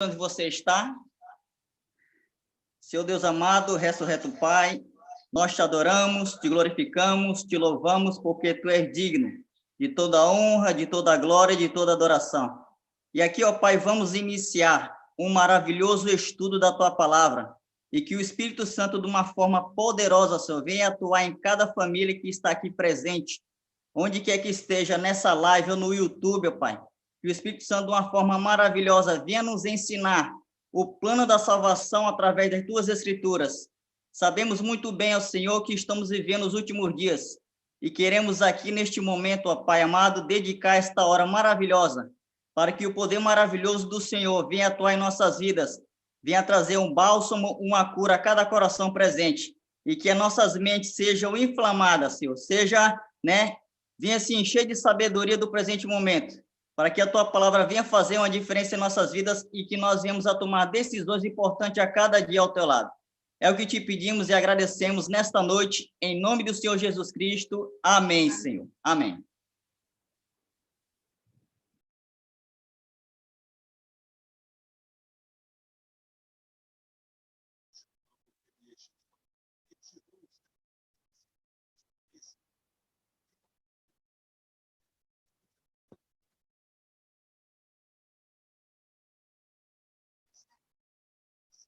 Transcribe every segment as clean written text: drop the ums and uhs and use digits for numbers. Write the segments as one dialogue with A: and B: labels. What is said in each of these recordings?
A: Onde você está, seu Deus amado, ressurreto Pai, nós te adoramos, te glorificamos, te louvamos, porque tu és digno de toda honra, de toda glória, de toda adoração. E aqui, ó Pai, vamos iniciar um maravilhoso estudo da tua palavra, e que o Espírito Santo, de uma forma poderosa, Senhor, venha atuar em cada família que está aqui presente, onde quer que esteja, nessa live ou no YouTube, ó Pai. Que o Espírito Santo, de uma forma maravilhosa, venha nos ensinar o plano da salvação através das tuas escrituras. Sabemos muito bem, ó Senhor, que estamos vivendo os últimos dias e queremos aqui, neste momento, ó Pai amado, dedicar esta hora maravilhosa para que o poder maravilhoso do Senhor venha atuar em nossas vidas, venha trazer um bálsamo, uma cura a cada coração presente e que as nossas mentes sejam inflamadas, Senhor, venha se encher de sabedoria do presente momento, para que a tua palavra venha fazer uma diferença em nossas vidas e que nós venhamos a tomar decisões importantes a cada dia ao teu lado. É o que te pedimos e agradecemos nesta noite, em nome do Senhor Jesus Cristo. Amém, Senhor. Amém.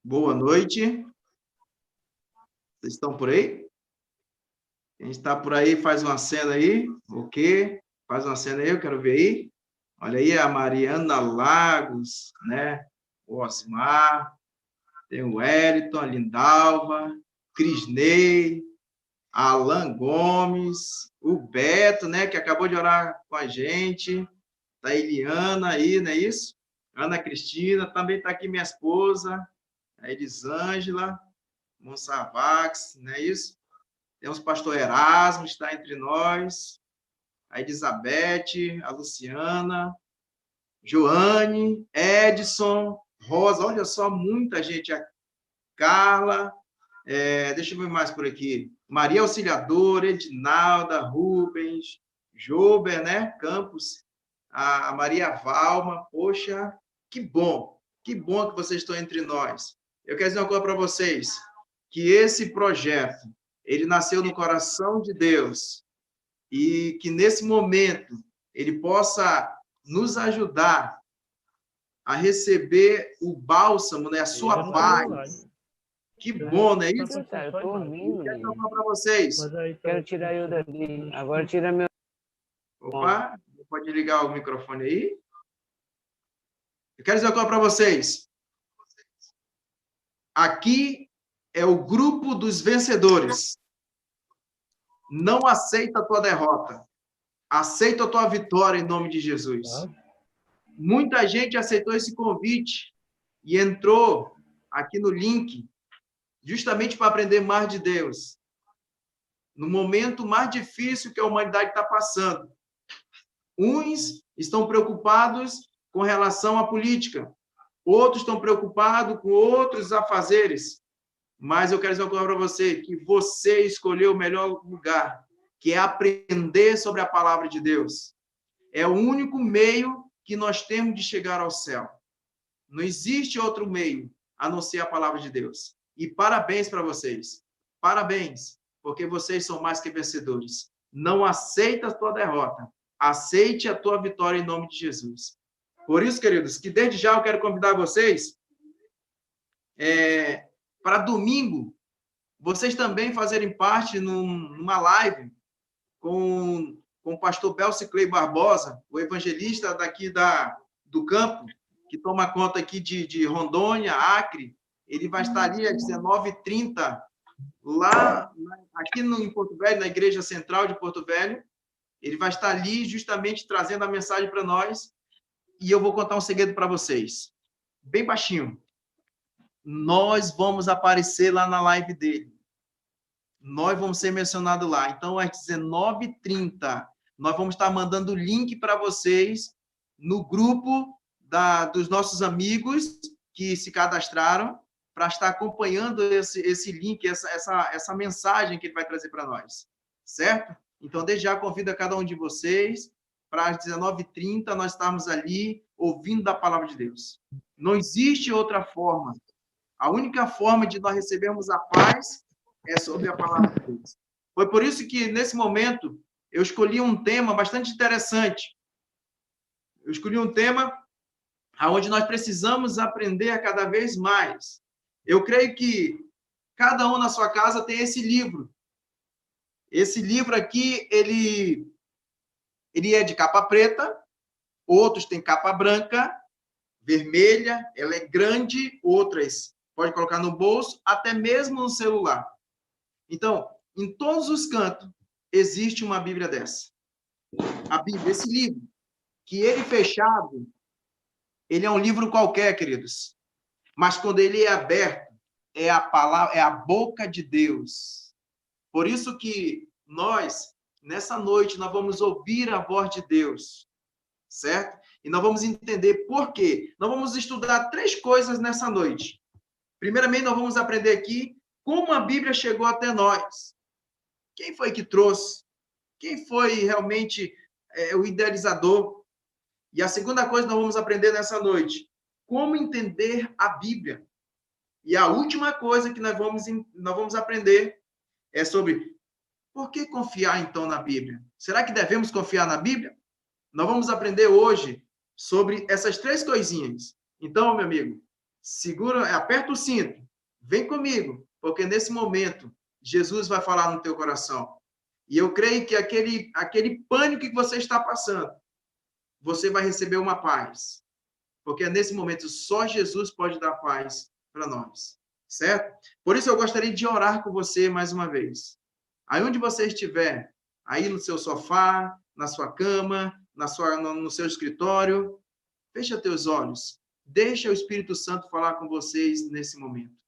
B: Boa noite. Vocês estão por aí? Quem está por aí, faz uma cena aí. Ok? Faz uma cena aí, eu quero ver aí. Olha aí a Mariana Lagos, né? O Osmar, tem o Wellington, a Lindalva, Crisney, Alan Gomes, o Beto, né? Que acabou de orar com a gente. Tá a Eliana aí, não é isso? Ana Cristina, também está aqui minha esposa, a Elisângela, Monsavax, não é isso? Temos o pastor Erasmo, está entre nós, a Elizabeth, a Luciana, Joane, Edson, Rosa, olha só, muita gente, a Carla, deixa eu ver mais por aqui, Maria Auxiliadora, Edinalda, Rubens, Jober, né, Campos, a Maria Valma, poxa, que bom que vocês estão entre nós. Eu quero dizer uma coisa para vocês, que esse projeto, ele nasceu no coração de Deus e que, nesse momento, ele possa nos ajudar a receber o bálsamo, né? A sua paz. Que bom, não é isso?
C: Eu tô ouvindo.
B: Quero falar para vocês.
C: Quero tirar eu daqui. Agora tira meu...
B: Opa, pode ligar o microfone aí? Eu quero dizer uma coisa para vocês. Aqui é o grupo dos vencedores. Não aceita a tua derrota. Aceita a tua vitória em nome de Jesus. Muita gente aceitou esse convite e entrou aqui no link justamente para aprender mais de Deus. No momento mais difícil que a humanidade está passando. Uns estão preocupados com relação à política. Outros estão preocupados com outros afazeres. Mas eu quero dizer uma coisa para você, que você escolheu o melhor lugar, que é aprender sobre a palavra de Deus. É o único meio que nós temos de chegar ao céu. Não existe outro meio a não ser a palavra de Deus. E parabéns para vocês. Parabéns, porque vocês são mais que vencedores. Não aceita a tua derrota. Aceite a tua vitória em nome de Jesus. Por isso, queridos, que desde já eu quero convidar vocês para domingo, vocês também fazerem parte numa live com o pastor Belciclei Barbosa, o evangelista daqui do campo, que toma conta aqui de Rondônia, Acre. Ele vai estar ali às 19h30, aqui em Porto Velho, na Igreja Central de Porto Velho. Ele vai estar ali justamente trazendo a mensagem para nós. E eu vou contar um segredo para vocês, bem baixinho. Nós vamos aparecer lá na live dele. Nós vamos ser mencionados lá. Então, às 19h30, nós vamos estar mandando o link para vocês no grupo dos nossos amigos que se cadastraram para estar acompanhando esse link, essa mensagem que ele vai trazer para nós. Certo? Então, desde já convido a cada um de vocês para as 19h30 nós estarmos ali ouvindo da palavra de Deus. Não existe outra forma. A única forma de nós recebermos a paz é sobre a palavra de Deus. Foi por isso que, nesse momento, eu escolhi um tema bastante interessante. Eu escolhi um tema onde nós precisamos aprender a cada vez mais. Eu creio que cada um na sua casa tem esse livro. Esse livro aqui, ele é de capa preta, outros têm capa branca, vermelha, ela é grande, outras pode colocar no bolso, até mesmo no celular. Então, em todos os cantos, existe uma Bíblia dessa. A Bíblia, esse livro, que ele fechado, ele é um livro qualquer, queridos. Mas quando ele é aberto, é a palavra, é a boca de Deus. Por isso que nós, nessa noite, nós vamos ouvir a voz de Deus, certo? E nós vamos entender por quê. Nós vamos estudar 3 coisas nessa noite. Primeiramente, nós vamos aprender aqui como a Bíblia chegou até nós. Quem foi que trouxe? Quem foi realmente o idealizador? E a segunda coisa que nós vamos aprender nessa noite, como entender a Bíblia. E a última coisa que nós vamos aprender é sobre por que confiar, então, na Bíblia. Será que devemos confiar na Bíblia? Nós vamos aprender hoje sobre essas 3 coisinhas. Então, meu amigo, segura, aperta o cinto, vem comigo, porque nesse momento Jesus vai falar no teu coração. E eu creio que aquele pânico que você está passando, você vai receber uma paz. Porque nesse momento só Jesus pode dar paz para nós, certo? Por isso eu gostaria de orar com você mais uma vez. Aí onde você estiver, aí no seu sofá, na sua cama, no seu escritório, fecha teus olhos. Deixa o Espírito Santo falar com vocês nesse momento.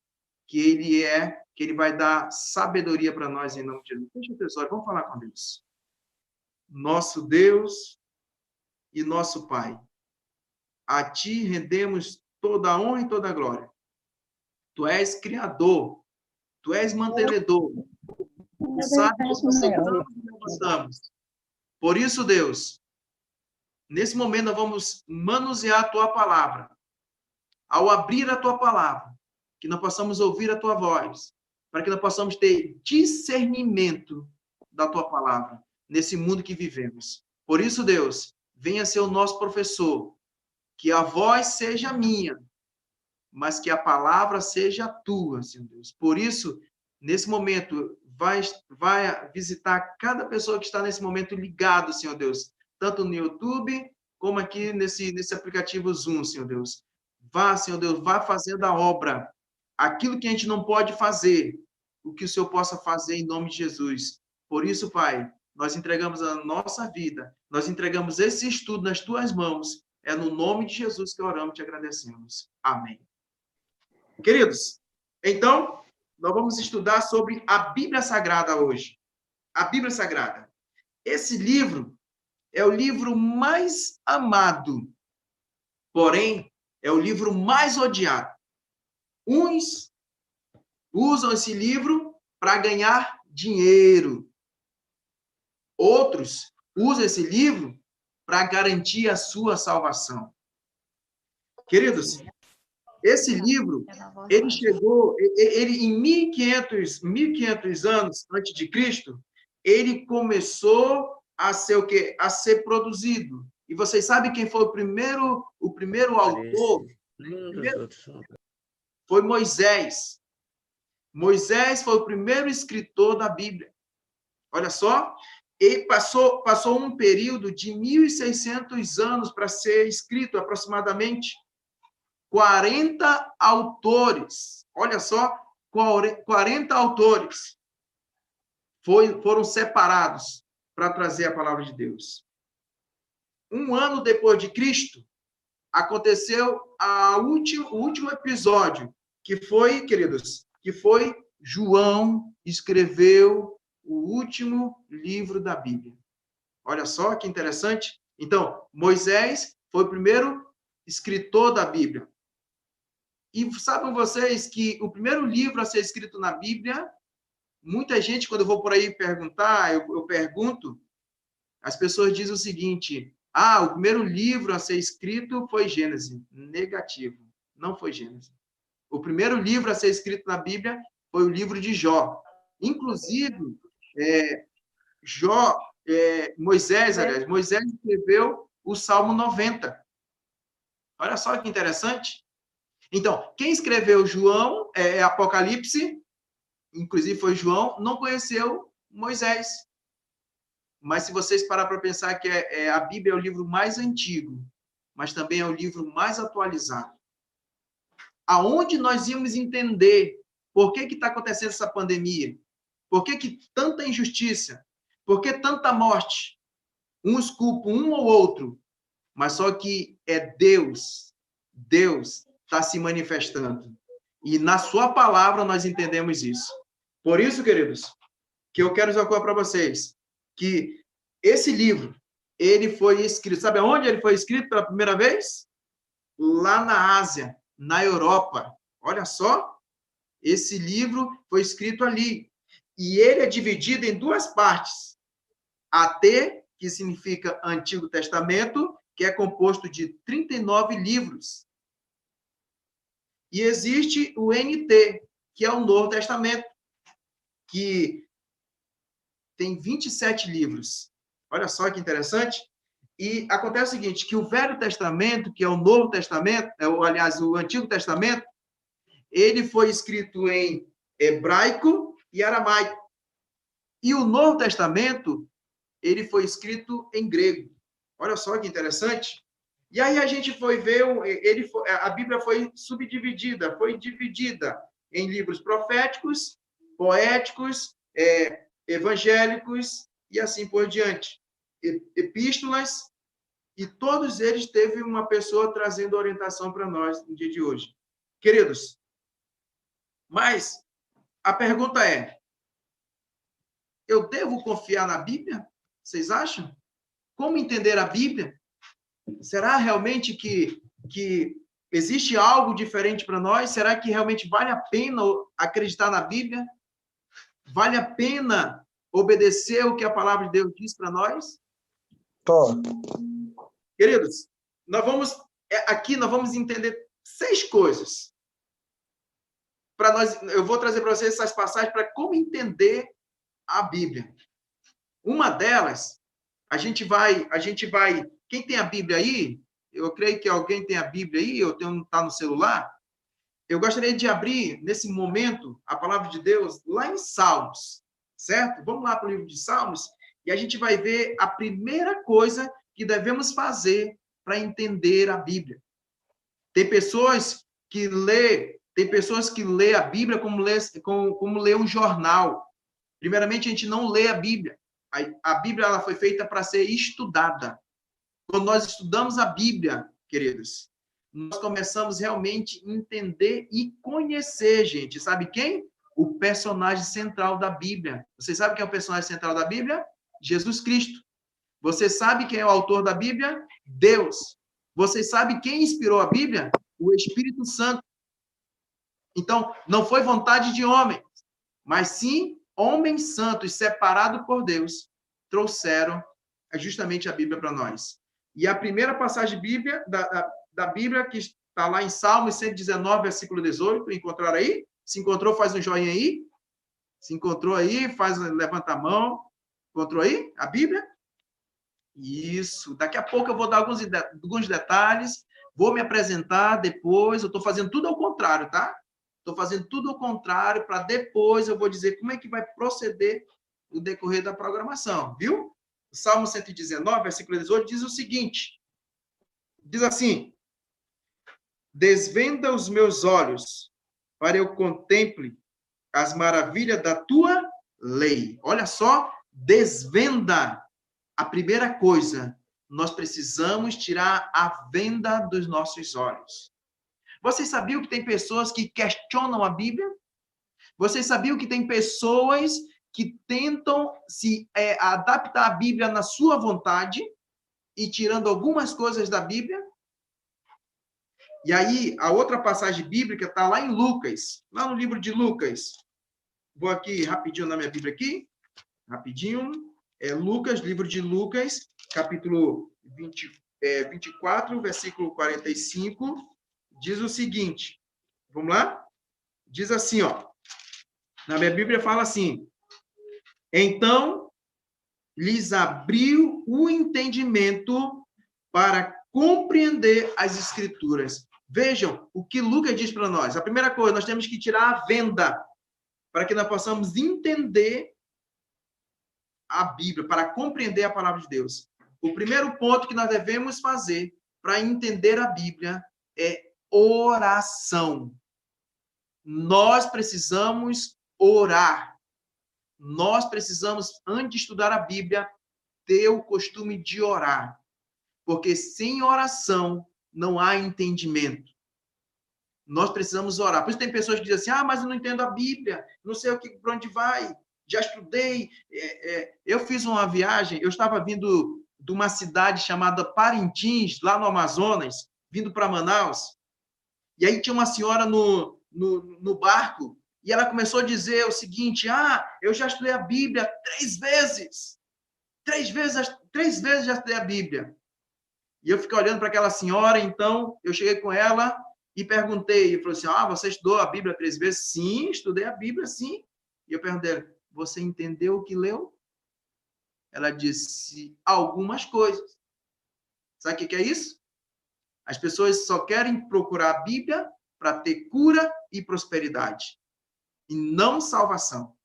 B: Que ele vai dar sabedoria para nós em nome de Jesus. Fecha teus olhos, vamos falar com Deus. Nosso Deus e nosso Pai, a Ti rendemos toda a honra e toda a glória. Tu és Criador, Tu és mantenedor. Tu sabe que nós levantamos. Por isso, Deus, nesse momento nós vamos manusear a Tua palavra. Ao abrir a Tua palavra, que nós possamos ouvir a Tua voz, para que nós possamos ter discernimento da Tua palavra, nesse mundo que vivemos. Por isso, Deus, venha ser o nosso professor, que a voz seja minha, mas que a palavra seja tua, Senhor Deus. Por isso, nesse momento, vai visitar cada pessoa que está nesse momento ligado, Senhor Deus, tanto no YouTube, como aqui nesse aplicativo Zoom, Senhor Deus. Vá, Senhor Deus, vá fazendo a obra. Aquilo que a gente não pode fazer, o que o Senhor possa fazer em nome de Jesus. Por isso, Pai, nós entregamos a nossa vida, nós entregamos esse estudo nas Tuas mãos. É no nome de Jesus que oramos e te agradecemos. Amém. Queridos, então, nós vamos estudar sobre a Bíblia Sagrada hoje. A Bíblia Sagrada. Esse livro é o livro mais amado, porém, é o livro mais odiado. Uns usam esse livro para ganhar dinheiro. Outros usam esse livro para garantir a sua salvação. Queridos, esse livro, ele chegou, em 1500 anos antes de Cristo, ele começou a ser o quê? A ser produzido. E vocês sabem quem foi o primeiro autor? Foi Moisés. Moisés foi o primeiro escritor da Bíblia. Olha só, ele passou um período de 1.600 anos para ser escrito, aproximadamente 40 autores. Olha só, 40 autores foram separados para trazer a palavra de Deus. Um ano depois de Cristo, aconteceu o último episódio, que foi, queridos, João escreveu o último livro da Bíblia. Olha só que interessante. Então, Moisés foi o primeiro escritor da Bíblia. E sabem vocês que o primeiro livro a ser escrito na Bíblia, muita gente, quando eu vou por aí perguntar, eu pergunto, As pessoas dizem o seguinte: o primeiro livro a ser escrito foi Gênesis. Negativo, não foi Gênesis. O primeiro livro a ser escrito na Bíblia foi o livro de Jó. Inclusive, Moisés escreveu o Salmo 90. Olha só que interessante. Então, quem escreveu Apocalipse, inclusive foi João, não conheceu Moisés. Mas se vocês parar para pensar que a Bíblia é o livro mais antigo, mas também é o livro mais atualizado. Aonde nós íamos entender por que está acontecendo essa pandemia? Por que tanta injustiça? Por que tanta morte? Uns culpam um ou outro, mas só que é Deus. Deus está se manifestando. E na sua palavra nós entendemos isso. Por isso, queridos, que eu quero dizer uma coisa para vocês, que esse livro, ele foi escrito, sabe aonde ele foi escrito pela primeira vez? Lá na Ásia, na Europa. Olha só, esse livro foi escrito ali. E ele é dividido em duas partes. AT, que significa Antigo Testamento, que é composto de 39 livros. E existe o NT, que é o Novo Testamento, que tem 27 livros. Olha só que interessante. E acontece o seguinte, que o Velho Testamento, que é o Novo Testamento, aliás, o Antigo Testamento, ele foi escrito em hebraico e aramaico. E o Novo Testamento, ele foi escrito em grego. Olha só que interessante. E aí a gente foi ver, a Bíblia foi subdividida, foi dividida em livros proféticos, poéticos, evangélicos e assim por diante. Epístolas, e todos eles teve uma pessoa trazendo orientação para nós no dia de hoje. Queridos, mas a pergunta é, eu devo confiar na Bíblia? Vocês acham? Como entender a Bíblia? Será realmente que existe algo diferente para nós? Será que realmente vale a pena acreditar na Bíblia? Vale a pena obedecer o que a palavra de Deus diz para nós? Queridos, aqui nós vamos entender 6 coisas. Eu vou trazer para vocês essas passagens para como entender a Bíblia. Uma delas, a gente vai. Quem tem a Bíblia aí? Eu creio que alguém tem a Bíblia aí, ou está no celular. Eu gostaria de abrir, nesse momento, a palavra de Deus lá em Salmos, certo? Vamos lá para o livro de Salmos e a gente vai ver a primeira coisa que devemos fazer para entender a Bíblia. Tem pessoas que lê a Bíblia como lê um jornal. Primeiramente, a gente não lê a Bíblia. A Bíblia ela foi feita para ser estudada. Quando nós estudamos a Bíblia, queridos, nós começamos realmente a entender e conhecer, gente. Sabe quem? O personagem central da Bíblia. Você sabe quem é o personagem central da Bíblia? Jesus Cristo. Você sabe quem é o autor da Bíblia? Deus. Você sabe quem inspirou a Bíblia? O Espírito Santo. Então, não foi vontade de homens, mas sim homens santos separados por Deus trouxeram justamente a Bíblia para nós. E a primeira passagem da Bíblia, que está lá em Salmos 119, versículo 18, encontraram aí? Se encontrou, faz um joinha aí. Se encontrou aí, levanta a mão. Encontrou aí a Bíblia? Isso. Daqui a pouco eu vou dar alguns detalhes, vou me apresentar depois. Eu estou fazendo tudo ao contrário, tá? Estou fazendo tudo ao contrário para depois eu vou dizer como é que vai proceder o decorrer da programação, viu? O Salmo 119, versículo 18, diz o seguinte, diz assim, desvenda os meus olhos para eu contemple as maravilhas da tua lei. Olha só, desvenda. A primeira coisa, nós precisamos tirar a venda dos nossos olhos. Vocês sabiam que tem pessoas que questionam a Bíblia? Vocês sabiam que tem pessoas que tentam se adaptar à Bíblia na sua vontade e tirando algumas coisas da Bíblia? E aí, a outra passagem bíblica está lá em Lucas, lá no livro de Lucas. Vou aqui rapidinho na minha Bíblia aqui, rapidinho. Lucas, livro de Lucas, capítulo 24, versículo 45, diz o seguinte. Vamos lá? Diz assim, ó. Na minha Bíblia fala assim: então lhes abriu o entendimento para compreender as Escrituras. Vejam o que Lucas diz para nós. A primeira coisa, nós temos que tirar a venda para que nós possamos entender a Bíblia, para compreender a palavra de Deus. O primeiro ponto que nós devemos fazer para entender a Bíblia é oração. Nós precisamos orar. Nós precisamos, antes de estudar a Bíblia, ter o costume de orar. Porque sem oração não há entendimento. Nós precisamos orar. Por isso tem pessoas que dizem assim, mas eu não entendo a Bíblia, não sei para onde vai, já estudei. Eu fiz uma viagem, eu estava vindo de uma cidade chamada Parintins, lá no Amazonas, vindo para Manaus, e aí tinha uma senhora no barco, e ela começou a dizer o seguinte, eu já estudei a Bíblia 3 vezes. 3 vezes já estudei a Bíblia. E eu fiquei olhando para aquela senhora, então eu cheguei com ela e perguntei, e falou assim, você estudou a Bíblia 3 vezes? Sim, estudei a Bíblia, sim. E eu perguntei, você entendeu o que leu? Ela disse, algumas coisas. Sabe o que é isso? As pessoas só querem procurar a Bíblia para ter cura e prosperidade, e não salvação.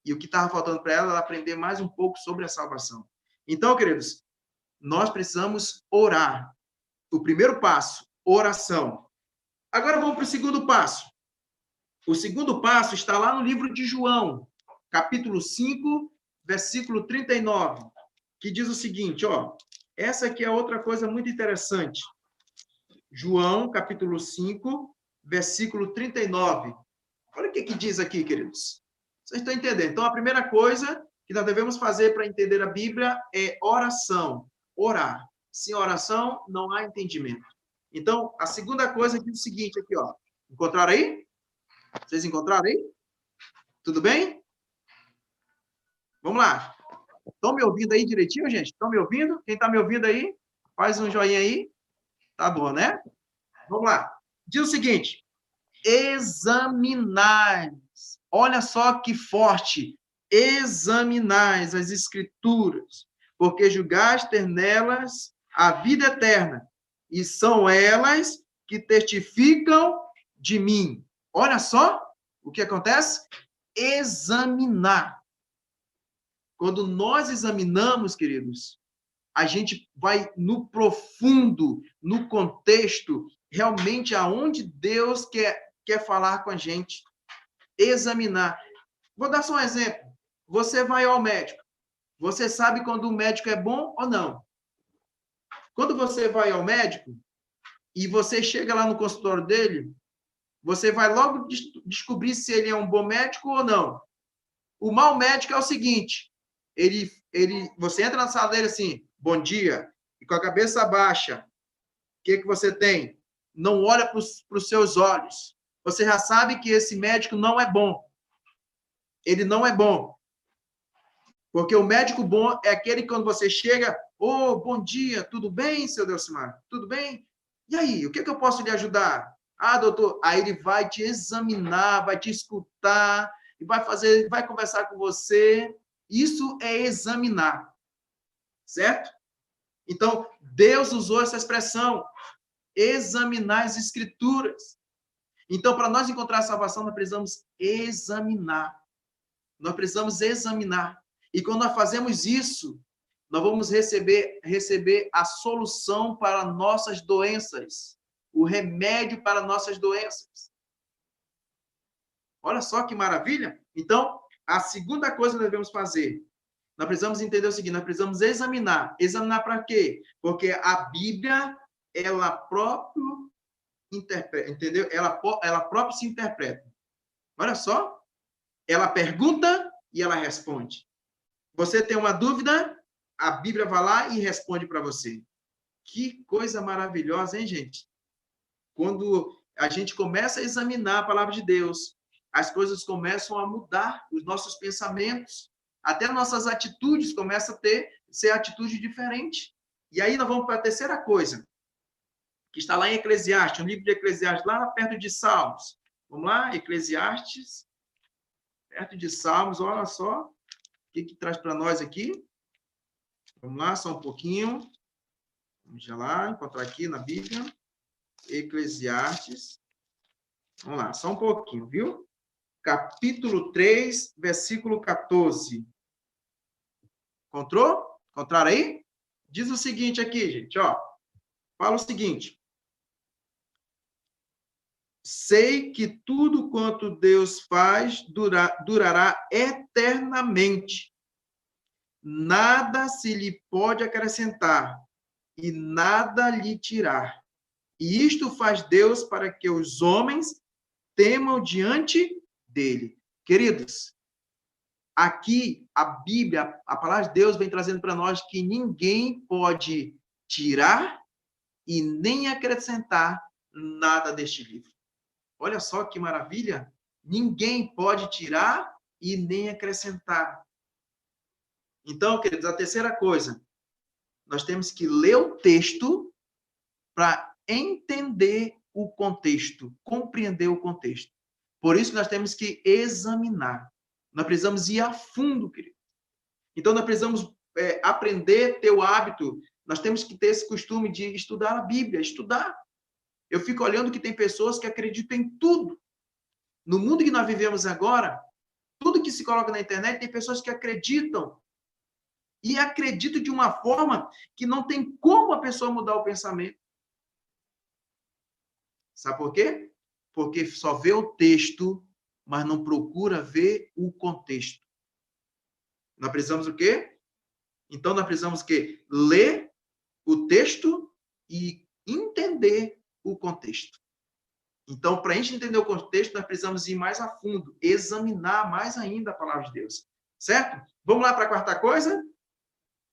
B: E o que estava faltando para ela aprender mais um pouco sobre a salvação. Então, queridos, nós precisamos orar. O primeiro passo, oração. Agora vamos para o segundo passo. O segundo passo está lá no livro de João, capítulo 5, versículo 39, que diz o seguinte, essa aqui é outra coisa muito interessante. João, capítulo 5, versículo 39. Olha o que diz aqui, queridos. Vocês estão entendendo? Então, a primeira coisa que nós devemos fazer para entender a Bíblia é oração. Orar. Sem oração, não há entendimento. Então, a segunda coisa aqui é o seguinte, aqui, Encontraram aí? Vocês encontraram aí? Tudo bem? Vamos lá. Estão me ouvindo aí direitinho, gente? Estão me ouvindo? Quem está me ouvindo aí? Faz um joinha aí. Tá bom, né? Vamos lá. Diz o seguinte. Examinai. Olha só que forte. Examinais as Escrituras, porque julgaste ter nelas a vida eterna, e são elas que testificam de mim. Olha só o que acontece. Examinar. Quando nós examinamos, queridos, a gente vai no profundo, no contexto, realmente aonde Deus quer falar com a gente. Examinar. Vou dar só um exemplo. Você vai ao médico. Você sabe quando o médico é bom ou não? Quando você vai ao médico e você chega lá no consultório dele, você vai logo descobrir se ele é um bom médico ou não. O mau médico é o seguinte, você entra na sala dele assim, bom dia, e com a cabeça baixa, o que você tem? Não olha para os seus olhos. Você já sabe que esse médico não é bom. Ele não é bom. Porque o médico bom é aquele que quando você chega, bom dia, tudo bem, seu Delcimar? Tudo bem? E aí, o que eu posso lhe ajudar? Doutor, aí ele vai te examinar, vai te escutar, e vai conversar com você. Isso é examinar. Certo? Então, Deus usou essa expressão, examinar as Escrituras. Então, para nós encontrar a salvação, nós precisamos examinar. Nós precisamos examinar. E quando nós fazemos isso, nós vamos receber a solução para nossas doenças, o remédio para nossas doenças. Olha só que maravilha! Então, a segunda coisa que nós devemos fazer, nós precisamos entender o seguinte, nós precisamos examinar. Examinar para quê? Porque a Bíblia, ela própria interpreta, entendeu? Ela própria se interpreta. Olha só, ela pergunta e ela responde. Você tem uma dúvida, a Bíblia vai lá e responde para você. Que coisa maravilhosa, hein, gente? Quando a gente começa a examinar a palavra de Deus, as coisas começam a mudar, os nossos pensamentos. até nossas atitudes começam a ser atitude diferente. E aí nós vamos para a terceira coisa, que está lá em Eclesiastes, no livro de Eclesiastes, lá perto de Salmos. Vamos lá, Eclesiastes, perto de Salmos, olha só o que traz para nós aqui. Vamos lá, só um pouquinho. Vamos lá, encontrar aqui na Bíblia. Eclesiastes. Vamos lá, só um pouquinho, viu? Capítulo 3, versículo 14. Encontrou? Encontraram aí? Diz o seguinte aqui, gente, ó. Fala o seguinte. Sei que tudo quanto Deus faz durará eternamente. Nada se lhe pode acrescentar e nada lhe tirar. E isto faz Deus para que os homens temam diante dele. Queridos, aqui a Bíblia, a palavra de Deus vem trazendo para nós que ninguém pode tirar e nem acrescentar nada deste livro. Olha só que maravilha! Ninguém pode tirar e nem acrescentar. Então, queridos, a terceira coisa, nós temos que ler o texto para entender o contexto, compreender o contexto. Por isso, nós temos que examinar. Nós precisamos ir a fundo, querido. Então, nós precisamos aprender, ter o hábito. Nós temos que ter esse costume de estudar a Bíblia, estudar. Eu fico olhando que tem pessoas que acreditam em tudo. No mundo que nós vivemos agora, tudo que se coloca na internet, tem pessoas que acreditam. E acreditam de uma forma que não tem como a pessoa mudar o pensamento. Sabe por quê? Porque só vê o texto, mas não procura ver o contexto. Nós precisamos o quê? Então, nós precisamos o quê? Ler o texto e entender o contexto. Então, para a gente entender o contexto, nós precisamos ir mais a fundo, examinar mais ainda a palavra de Deus. Certo? Vamos lá para a quarta coisa,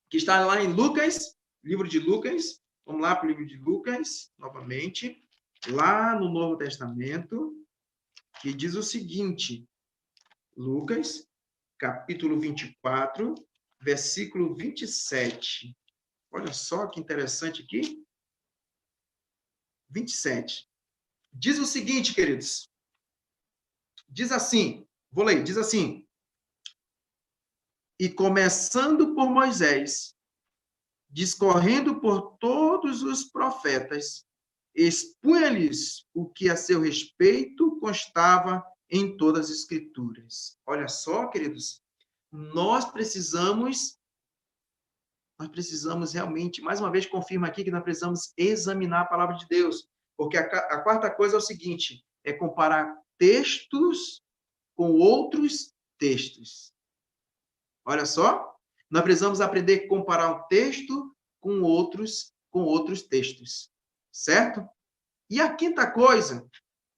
B: que está lá em Lucas, livro de Lucas. Vamos lá para o livro de Lucas, novamente. Lá no Novo Testamento, que diz o seguinte, Lucas, capítulo 24, versículo 27. Olha só que interessante aqui. 27. Diz o seguinte, queridos. Diz assim, vou ler, diz assim. E começando por Moisés, discorrendo por todos os profetas, expunha-lhes o que a seu respeito constava em todas as Escrituras. Olha só, queridos, nós precisamos realmente, mais uma vez, confirma aqui que nós precisamos examinar a palavra de Deus, porque a quarta coisa é o seguinte, é comparar textos com outros textos. Olha só, nós precisamos aprender a comparar um texto com outros textos. Certo? E a quinta coisa,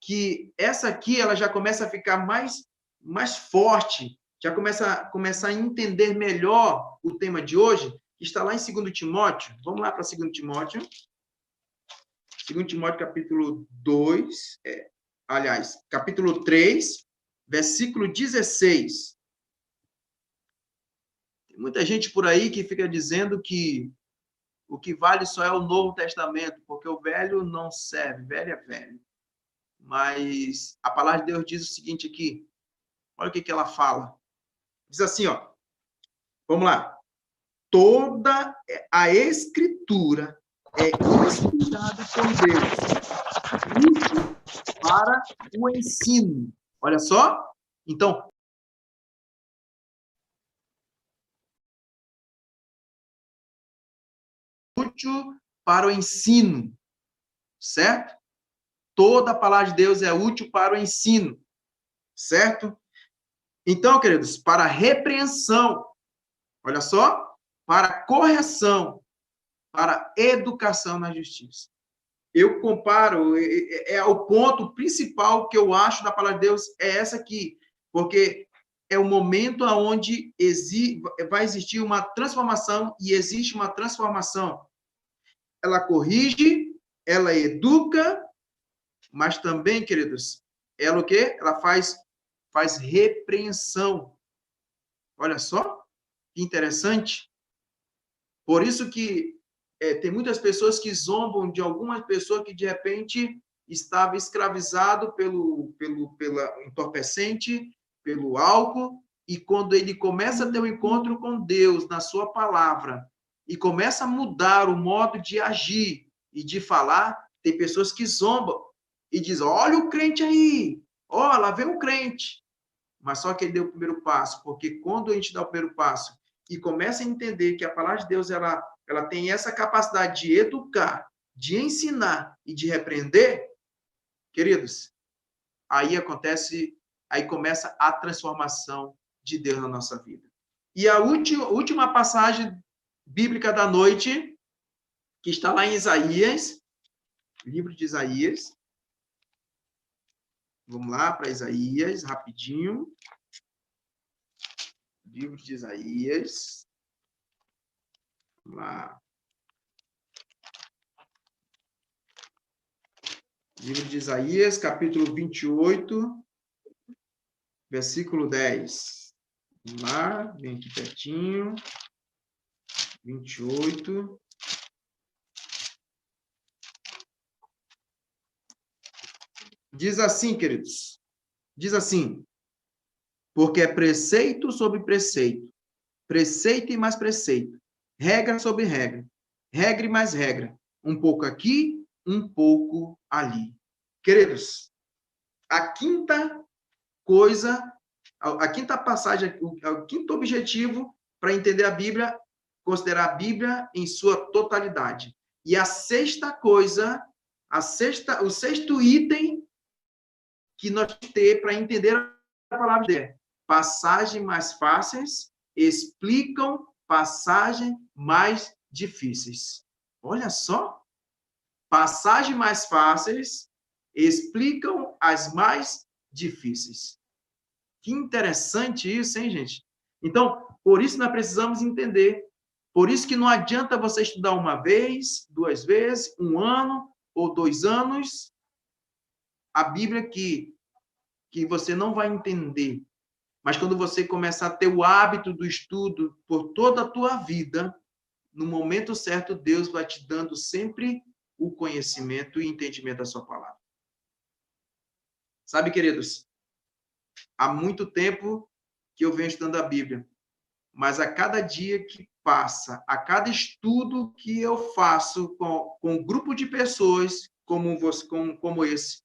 B: que essa aqui ela já começa a ficar mais forte, já começa a entender melhor o tema de hoje, que está lá em 2 Timóteo. Vamos lá para 2 Timóteo. 2 Timóteo, capítulo 2, capítulo 3, versículo 16. Tem muita gente por aí que fica dizendo que o que vale só é o Novo Testamento, porque o velho não serve, velho é velho. Mas a palavra de Deus diz o seguinte aqui, olha o que ela fala. Diz assim, ó, vamos lá. Toda a Escritura é inspirada por Deus, útil para o ensino. Olha só. Então, útil para o ensino, certo? Toda a palavra de Deus é útil para o ensino, certo? Então, queridos, para repreensão, olha só, para correção, para educação na justiça. Eu comparo, é o ponto principal que eu acho da palavra de Deus, é essa aqui, porque é o momento onde vai existir uma transformação, e existe uma transformação. Ela corrige, ela educa, mas também, queridos, ela o quê? Ela faz repreensão. Olha só. Que interessante. Por isso que tem muitas pessoas que zombam de alguma pessoa que, de repente, estava escravizado pela entorpecente, pelo álcool, e quando ele começa a ter um encontro com Deus na sua palavra, e começa a mudar o modo de agir e de falar, tem pessoas que zombam e dizem, olha o crente aí, ó, lá vem o crente. Mas só que ele deu o primeiro passo, porque quando a gente dá o primeiro passo e começa a entender que a palavra de Deus ela tem essa capacidade de educar, de ensinar e de repreender, queridos, aí começa a transformação de Deus na nossa vida. E a última passagem bíblica da noite, que está lá em Isaías, livro de Isaías. Vamos lá para Isaías, rapidinho. Livro de Isaías. Vamos lá. Livro de Isaías, capítulo 28, versículo 10. Vamos lá, vem aqui pertinho. 28. Diz assim, queridos. Diz assim: porque é preceito sobre preceito, preceito e mais preceito, regra sobre regra, regra e mais regra, um pouco aqui, um pouco ali. Queridos, a quinta coisa, a quinta passagem, o quinto objetivo para entender a Bíblia, considerar a Bíblia em sua totalidade. E a sexta coisa, o sexto item que nós temos para entender a palavra de Deus. Passagens mais fáceis explicam passagens mais difíceis. Olha só. Passagens mais fáceis explicam as mais difíceis. Que interessante isso, hein, gente? Então, por isso nós precisamos entender. Por isso que não adianta você estudar uma vez, 2 vezes, 1 ano ou 2 anos, a Bíblia que você não vai entender. Mas quando você começar a ter o hábito do estudo por toda a tua vida, no momento certo, Deus vai te dando sempre o conhecimento e entendimento da sua palavra. Sabe, queridos, há muito tempo que eu venho estudando a Bíblia, mas a cada dia que passa, a cada estudo que eu faço com um grupo de pessoas como esse,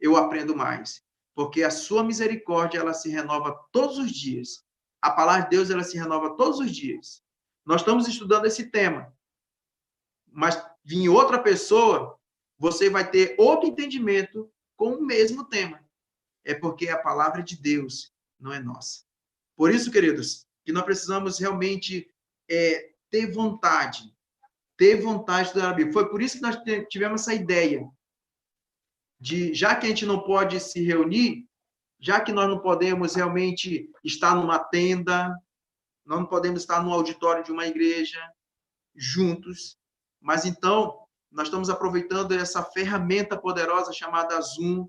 B: eu aprendo mais. Porque a sua misericórdia, ela se renova todos os dias. A palavra de Deus, ela se renova todos os dias. Nós estamos estudando esse tema. Mas vir outra pessoa, você vai ter outro entendimento com o mesmo tema. É porque a palavra de Deus não é nossa. Por isso, queridos, que nós precisamos realmente ter vontade de estudar a Bíblia. Foi por isso que nós tivemos essa ideia já que a gente não pode se reunir, já que nós não podemos realmente estar numa tenda, nós não podemos estar no auditório de uma igreja juntos, mas então nós estamos aproveitando essa ferramenta poderosa chamada Zoom,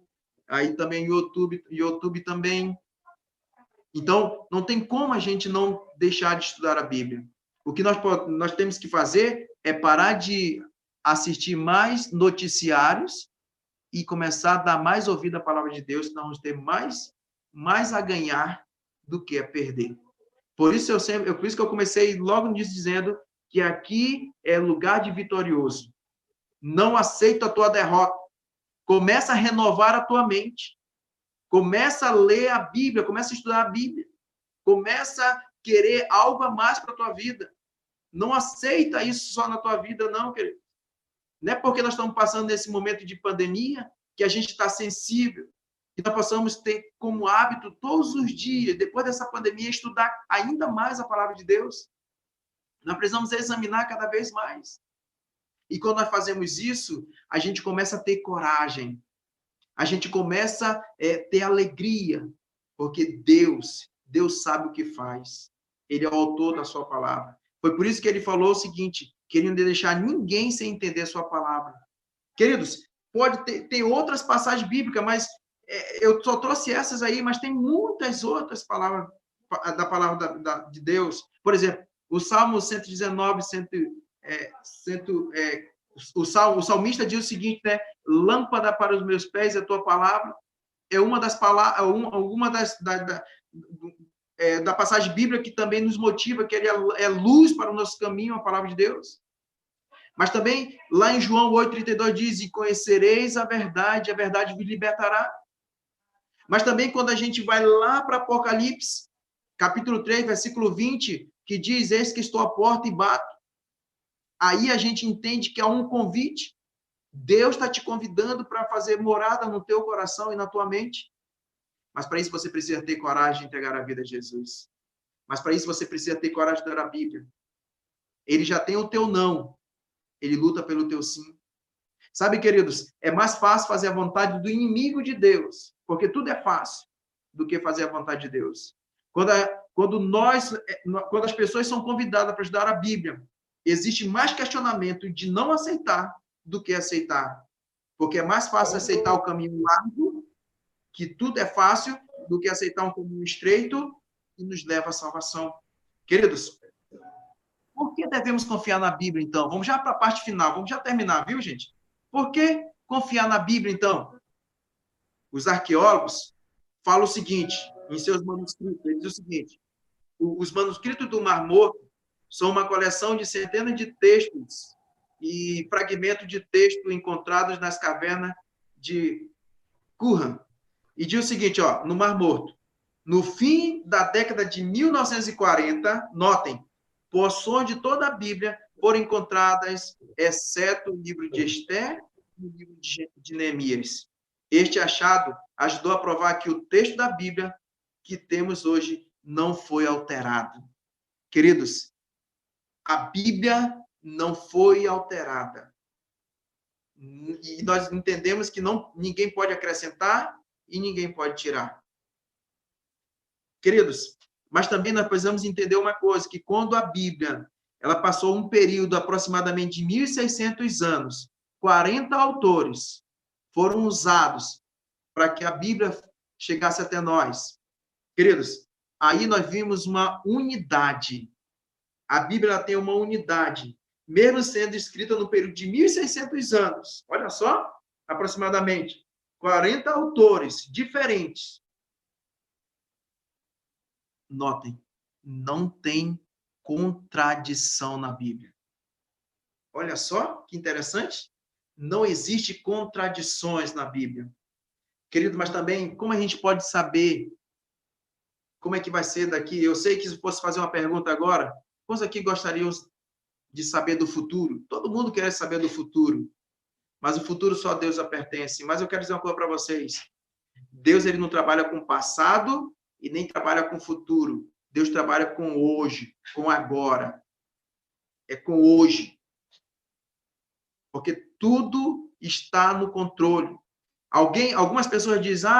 B: aí também YouTube também. Então, não tem como a gente não deixar de estudar a Bíblia. O que nós temos que fazer é parar de assistir mais noticiários e começar a dar mais ouvido à palavra de Deus, nós vamos ter mais a ganhar do que a perder. Por isso por isso que eu comecei logo nisso dizendo que aqui é lugar de vitorioso. Não aceita a tua derrota. Começa a renovar a tua mente. Começa a ler a Bíblia, começa a estudar a Bíblia. Começa a querer algo a mais para a tua vida. Não aceita isso só na tua vida, não, querido. Não é porque nós estamos passando nesse momento de pandemia que a gente está sensível, que nós possamos ter como hábito todos os dias, depois dessa pandemia, estudar ainda mais a palavra de Deus. Nós precisamos examinar cada vez mais. E quando nós fazemos isso, a gente começa a ter coragem, a gente começa a ter alegria, porque Deus sabe o que faz. Ele é o autor da sua palavra. Foi por isso que ele falou o seguinte, querendo deixar ninguém sem entender a sua palavra. Queridos, pode ter outras passagens bíblicas, mas eu só trouxe essas aí, mas tem muitas outras palavras da palavra de Deus. Por exemplo, o Salmo 119, o salmista diz o seguinte, né? Lâmpada para os meus pés é a tua palavra. É uma das palavras, alguma da passagem bíblica que também nos motiva, que ele é luz para o nosso caminho, a palavra de Deus. Mas também, lá em João 8,32 diz, e conhecereis a verdade vos libertará. Mas também, quando a gente vai lá para Apocalipse, capítulo 3, versículo 20, que diz, eis que estou à porta e bato. Aí a gente entende que há um convite. Deus está te convidando para fazer morada no teu coração e na tua mente. Mas para isso você precisa ter coragem de entregar a vida a Jesus. Mas para isso você precisa ter coragem de dar a Bíblia. Ele já tem o teu não. Ele luta pelo teu sim. Sabe, queridos, é mais fácil fazer a vontade do inimigo de Deus, porque tudo é fácil, do que fazer a vontade de Deus. Quando as pessoas são convidadas para estudar a Bíblia, existe mais questionamento de não aceitar do que aceitar. Porque é mais fácil aceitar o caminho largo, que tudo é fácil, do que aceitar um caminho estreito que nos leva à salvação. Queridos, por que devemos confiar na Bíblia, então? Vamos já para a parte final, vamos já terminar, viu, gente? Por que confiar na Bíblia, então? Os arqueólogos falam o seguinte, em seus manuscritos, eles dizem o seguinte, os manuscritos do Mar Morto são uma coleção de centenas de textos e fragmentos de texto encontrados nas cavernas de Qumran. E diz o seguinte, ó, no Mar Morto, no fim da década de 1940, notem, porções de toda a Bíblia foram encontradas, exceto o livro de Esther e o livro de Neemias. Este achado ajudou a provar que o texto da Bíblia que temos hoje não foi alterado. Queridos, a Bíblia não foi alterada. E nós entendemos que ninguém pode acrescentar e ninguém pode tirar. Queridos, mas também nós precisamos entender uma coisa, que quando a Bíblia ela passou um período aproximadamente de 1.600 anos, 40 autores foram usados para que a Bíblia chegasse até nós. Queridos, aí nós vimos uma unidade. A Bíblia tem uma unidade, mesmo sendo escrita no período de 1.600 anos. Olha só, aproximadamente 40 autores diferentes. Notem, não tem contradição na Bíblia. Olha só que interessante. Não existe contradições na Bíblia. Querido, mas também, como a gente pode saber como é que vai ser daqui? Eu sei que se fosse fazer uma pergunta agora, quantos aqui gostariam de saber do futuro? Todo mundo quer saber do futuro. Mas o futuro só a Deus pertence. Mas eu quero dizer uma coisa para vocês. Deus ele não trabalha com o passado e nem trabalha com o futuro. Deus trabalha com hoje, com agora. É com hoje. Porque tudo está no controle. Algumas pessoas dizem,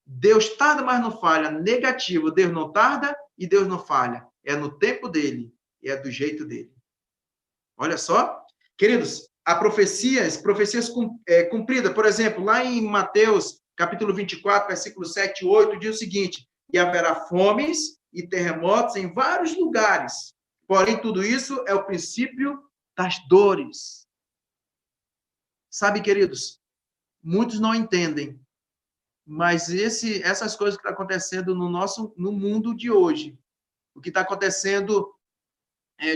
B: Deus tarda, mas não falha. Negativo, Deus não tarda e Deus não falha. É no tempo dele e é do jeito dele. Olha só. Queridos, há profecias cumpridas. Por exemplo, lá em Mateus, capítulo 24, versículo 7 e 8, diz o seguinte, e haverá fomes e terremotos em vários lugares. Porém, tudo isso é o princípio das dores. Sabe, queridos, muitos não entendem, mas essas coisas que estão acontecendo no mundo de hoje, o que está acontecendo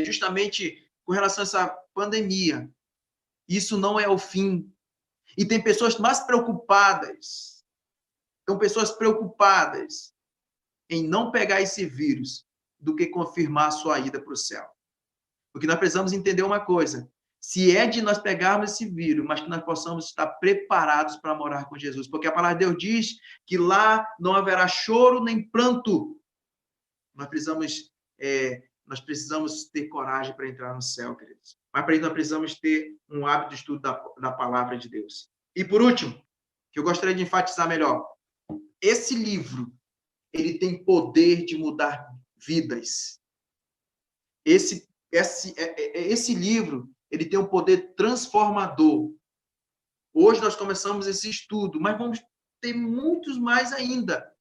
B: justamente com relação a essa pandemia, isso não é o fim. E tem pessoas mais preocupadas, em não pegar esse vírus do que confirmar a sua ida para o céu. Porque nós precisamos entender uma coisa, se é de nós pegarmos esse vírus, mas que nós possamos estar preparados para morar com Jesus. Porque a palavra de Deus diz que lá não haverá choro nem pranto. Nós precisamos ter coragem para entrar no céu, queridos. Mas para isso nós precisamos ter um hábito de estudo da palavra de Deus. E por último, que eu gostaria de enfatizar melhor, esse livro, ele tem poder de mudar vidas. Esse livro, ele tem um poder transformador. Hoje nós começamos esse estudo, mas vamos ter muitos mais ainda.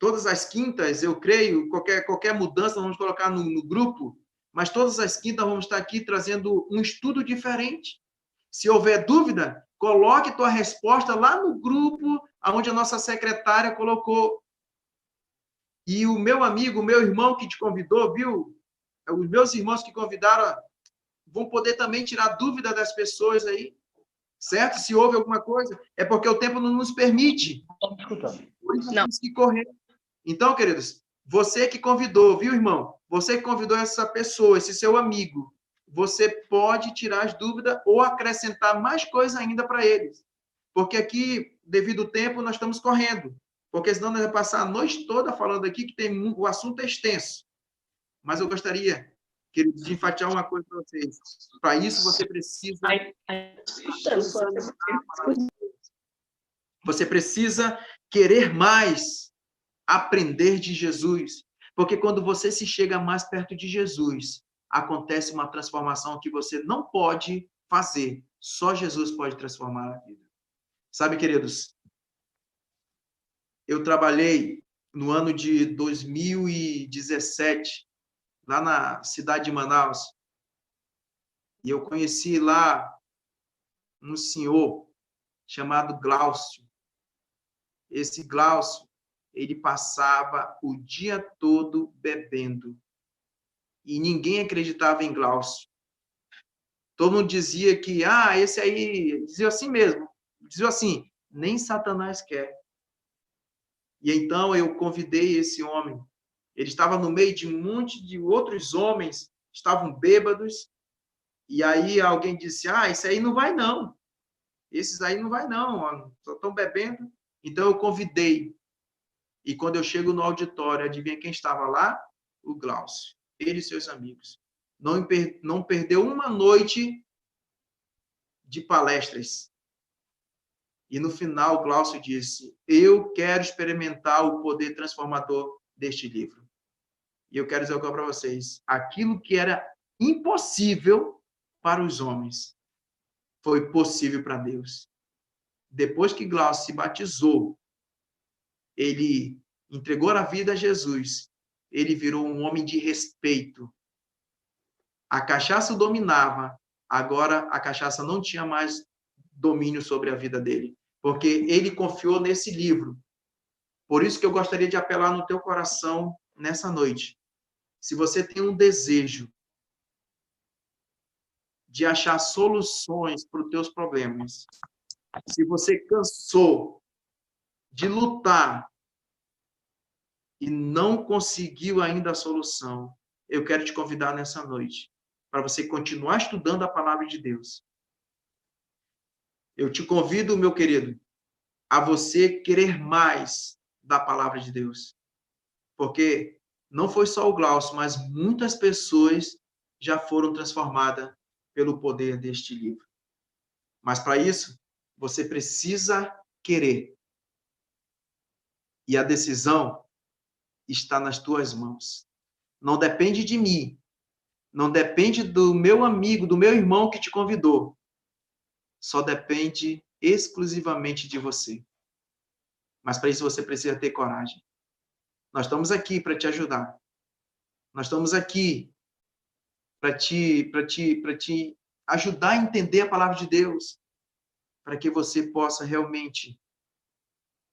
B: todas as quintas, eu creio, qualquer mudança vamos colocar no grupo, mas todas as quintas vamos estar aqui trazendo um estudo diferente. Se houver dúvida, coloque tua resposta lá no grupo, onde a nossa secretária colocou. E o meu amigo, o meu irmão que te convidou, viu? Os meus irmãos que convidaram vão poder também tirar dúvida das pessoas aí, certo? Se houve alguma coisa, é porque o tempo não nos permite. Por isso temos que correr. Então, queridos, você que convidou, viu, irmão? Você que convidou essa pessoa, esse seu amigo, você pode tirar as dúvidas ou acrescentar mais coisa ainda para eles. Porque aqui, devido ao tempo, nós estamos correndo. Porque senão nós vamos passar a noite toda falando aqui que o assunto é extenso. Mas eu gostaria, queridos, de enfatizar uma coisa para vocês. Para isso, você precisa... Você precisa querer mais aprender de Jesus. Porque quando você se chega mais perto de Jesus, acontece uma transformação que você não pode fazer. Só Jesus pode transformar a vida. Sabe, queridos, eu trabalhei no ano de 2017, lá na cidade de Manaus, e eu conheci lá um senhor chamado Glaucio. Esse Glaucio, ele passava o dia todo bebendo. E ninguém acreditava em Glaucio. Todo mundo dizia que, esse aí, dizia assim mesmo, dizia assim, nem Satanás quer. E então eu convidei esse homem. Ele estava no meio de um monte de outros homens, estavam bêbados, e aí alguém disse, esse aí não vai não. Esses aí não vai não, só estão bebendo. Então eu convidei. E quando eu chego no auditório, adivinha quem estava lá? O Glaucio. Ele e seus amigos. Não perdeu uma noite de palestras. E no final, o Glaucio disse, eu quero experimentar o poder transformador deste livro. E eu quero dizer algo para vocês. Aquilo que era impossível para os homens foi possível para Deus. Depois que Glaucio se batizou, ele entregou a vida a Jesus, ele virou um homem de respeito. A cachaça o dominava, agora a cachaça não tinha mais domínio sobre a vida dele, porque ele confiou nesse livro. Por isso que eu gostaria de apelar no teu coração nessa noite. Se você tem um desejo de achar soluções para os teus problemas, se você cansou de lutar e não conseguiu ainda a solução, eu quero te convidar nessa noite para você continuar estudando a palavra de Deus. Eu te convido, meu querido, a você querer mais da palavra de Deus. Porque não foi só o Glaucio, mas muitas pessoas já foram transformadas pelo poder deste livro. Mas para isso, você precisa querer. E a decisão está nas tuas mãos. Não depende de mim. Não depende do meu amigo, do meu irmão que te convidou. Só depende exclusivamente de você. Mas para isso você precisa ter coragem. Nós estamos aqui para te ajudar. Nós estamos aqui para te ajudar a entender a palavra de Deus, para que você possa realmente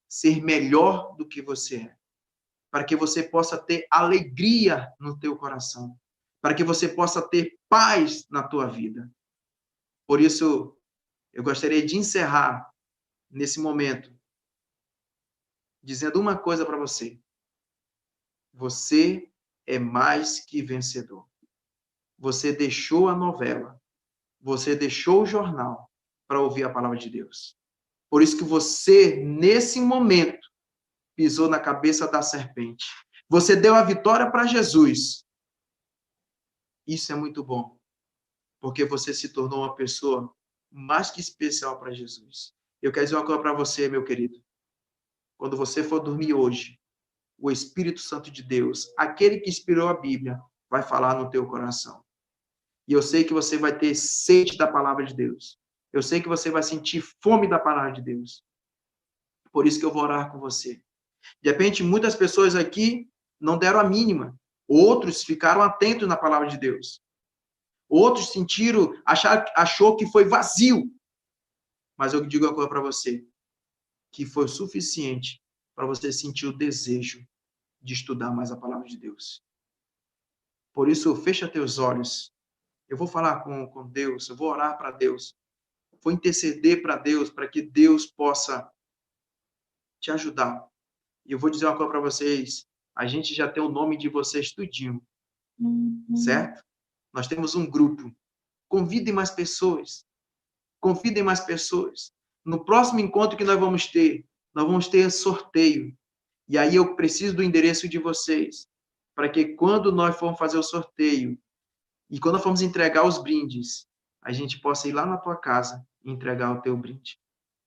B: ser melhor do que você é, para que você possa ter alegria no teu coração, para que você possa ter paz na tua vida. Por isso, eu gostaria de encerrar nesse momento dizendo uma coisa para você. Você é mais que vencedor. Você deixou a novela, você deixou o jornal para ouvir a palavra de Deus. Por isso que você, nesse momento, pisou na cabeça da serpente. Você deu a vitória para Jesus. Isso é muito bom, porque você se tornou uma pessoa mais que especial para Jesus. Eu quero dizer uma coisa para você, meu querido. Quando você for dormir hoje, o Espírito Santo de Deus, aquele que inspirou a Bíblia, vai falar no teu coração. E eu sei que você vai ter sede da palavra de Deus. Eu sei que você vai sentir fome da palavra de Deus. Por isso que eu vou orar com você. De repente, muitas pessoas aqui não deram a mínima. Outros ficaram atentos na palavra de Deus. Outros achou que foi vazio. Mas eu digo uma coisa para você, que foi o suficiente para você sentir o desejo de estudar mais a palavra de Deus. Por isso, fecha teus olhos. Eu vou falar com Deus, eu vou orar para Deus. Vou interceder para Deus, para que Deus possa te ajudar. E eu vou dizer uma coisa para vocês, a gente já tem o nome de vocês tudinho, certo? Nós temos um grupo. Convidem mais pessoas. Convidem mais pessoas. No próximo encontro que nós vamos ter sorteio. E aí eu preciso do endereço de vocês, para que quando nós formos fazer o sorteio, e quando nós formos entregar os brindes, a gente possa ir lá na tua casa e entregar o teu brinde,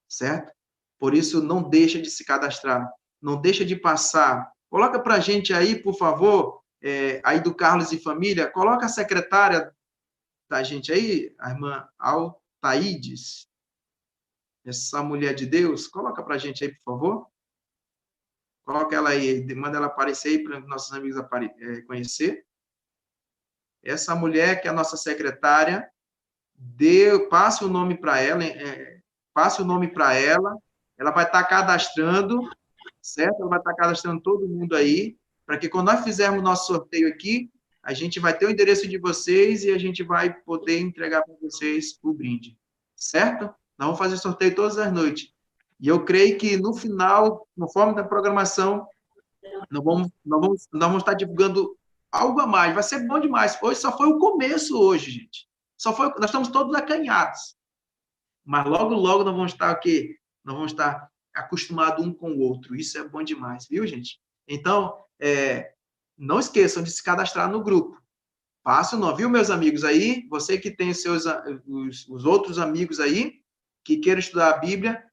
B: certo? Por isso, não deixa de se cadastrar, não deixa de passar. Coloca para a gente aí, por favor, aí do Carlos e Família, coloca a secretária da gente aí, a irmã Altaídes, essa mulher de Deus, coloca para a gente aí, por favor. Coloca ela aí, manda ela aparecer aí para nossos amigos conhecer. Essa mulher que é a nossa secretária, passe o nome para ela, passe o nome para ela, ela vai estar cadastrando, certo? Ela vai estar cadastrando todo mundo aí, para que quando nós fizermos o nosso sorteio aqui, a gente vai ter o endereço de vocês e a gente vai poder entregar para vocês o brinde, certo? Nós vamos fazer sorteio todas as noites. E eu creio que no final, conforme da programação, nós vamos estar divulgando algo a mais. Vai ser bom demais. Hoje só foi o começo hoje, gente. Nós estamos todos acanhados. Mas logo, logo nós vamos estar aqui, nós vamos estar acostumados um com o outro. Isso é bom demais, viu, gente? Então, não esqueçam de se cadastrar no grupo. Passa o nome, viu, meus amigos aí? Você que tem os outros amigos aí, que queiram estudar a Bíblia,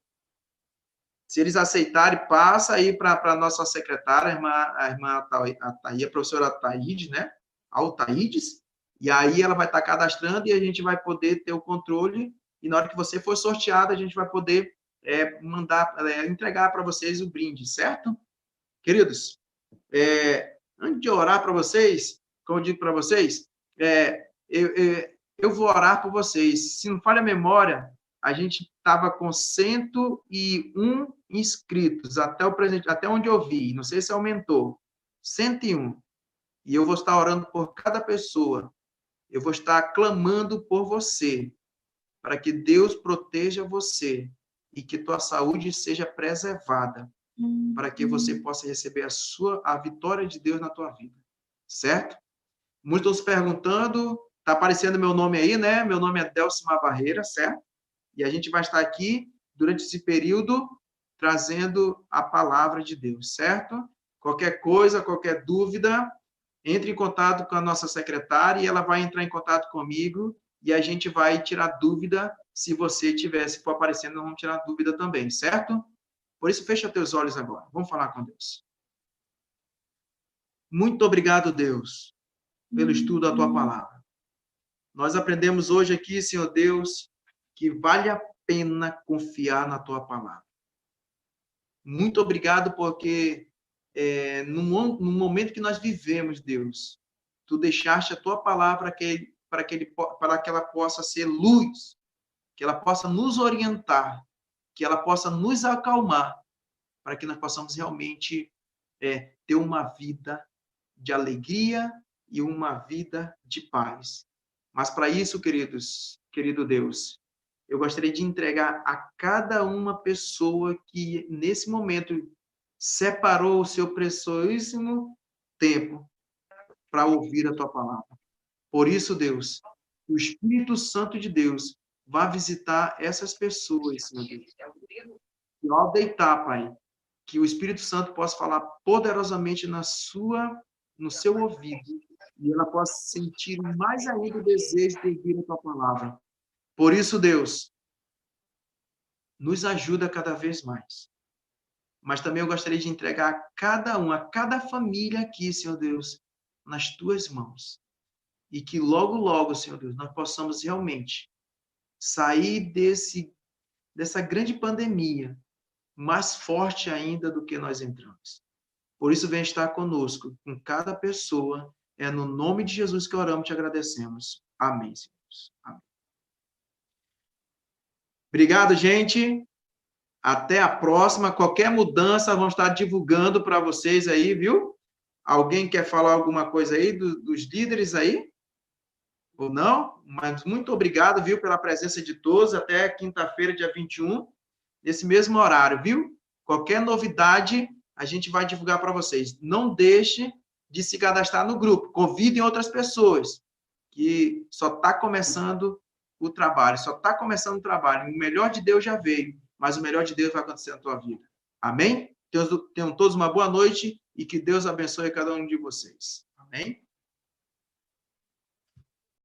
B: se eles aceitarem, passa aí para a nossa secretária, a irmã a professora Ataídes, né? Altaídes, e aí ela vai estar cadastrando e a gente vai poder ter o controle, e na hora que você for sorteado, a gente vai poder entregar para vocês o brinde, certo? Queridos, antes de orar para vocês, como eu digo para vocês, eu vou orar por vocês. Se não falha a memória, a gente estava com 101 inscritos até o presente, até onde eu vi. Não sei se aumentou. 101. E eu vou estar orando por cada pessoa. Eu vou estar clamando por você, para que Deus proteja você e que tua saúde seja preservada, para que você possa receber a vitória de Deus na tua vida. Certo? Muitos estão se perguntando, está aparecendo meu nome aí, né? Meu nome é Delcimar Barreira, certo? E a gente vai estar aqui, durante esse período, trazendo a palavra de Deus, certo? Qualquer coisa, qualquer dúvida, entre em contato com a nossa secretária e ela vai entrar em contato comigo e a gente vai tirar dúvida se você tiver, se for aparecendo, nós vamos tirar dúvida também, certo? Por isso, fecha teus olhos agora. Vamos falar com Deus. Muito obrigado, Deus, pelo estudo da tua palavra. Nós aprendemos hoje aqui, Senhor Deus, que vale a pena confiar na tua palavra. Muito obrigado porque no momento que nós vivemos, Deus, tu deixaste a tua palavra para que ela possa ser luz, que ela possa nos orientar, que ela possa nos acalmar, para que nós possamos realmente ter uma vida de alegria e uma vida de paz. Mas para isso, querido Deus, eu gostaria de entregar a cada uma pessoa que, nesse momento, separou o seu preciosíssimo tempo para ouvir a tua palavra. Por isso, Deus, o Espírito Santo de Deus vai visitar essas pessoas, Senhor Deus. E ao deitar, Pai, que o Espírito Santo possa falar poderosamente no seu ouvido e ela possa sentir mais ainda o desejo de ouvir a tua palavra. Por isso, Deus, nos ajuda cada vez mais. Mas também eu gostaria de entregar a cada família aqui, Senhor Deus, nas tuas mãos. E que logo, logo, Senhor Deus, nós possamos realmente sair dessa grande pandemia mais forte ainda do que nós entramos. Por isso, vem estar conosco, com cada pessoa. É no nome de Jesus que oramos e te agradecemos. Amém, Senhor. Amém. Obrigado, gente. Até a próxima. Qualquer mudança, vamos estar divulgando para vocês aí, viu? Alguém quer falar alguma coisa aí dos líderes aí? Ou não? Mas muito obrigado, viu, pela presença de todos. Até quinta-feira, dia 21, nesse mesmo horário, viu? Qualquer novidade, a gente vai divulgar para vocês. Não deixe de se cadastrar no grupo. Convidem outras pessoas, que só está começando o trabalho. Só está começando o trabalho. O melhor de Deus já veio, mas o melhor de Deus vai acontecer na tua vida. Amém? Tenham todos uma boa noite e que Deus abençoe cada um de vocês. Amém?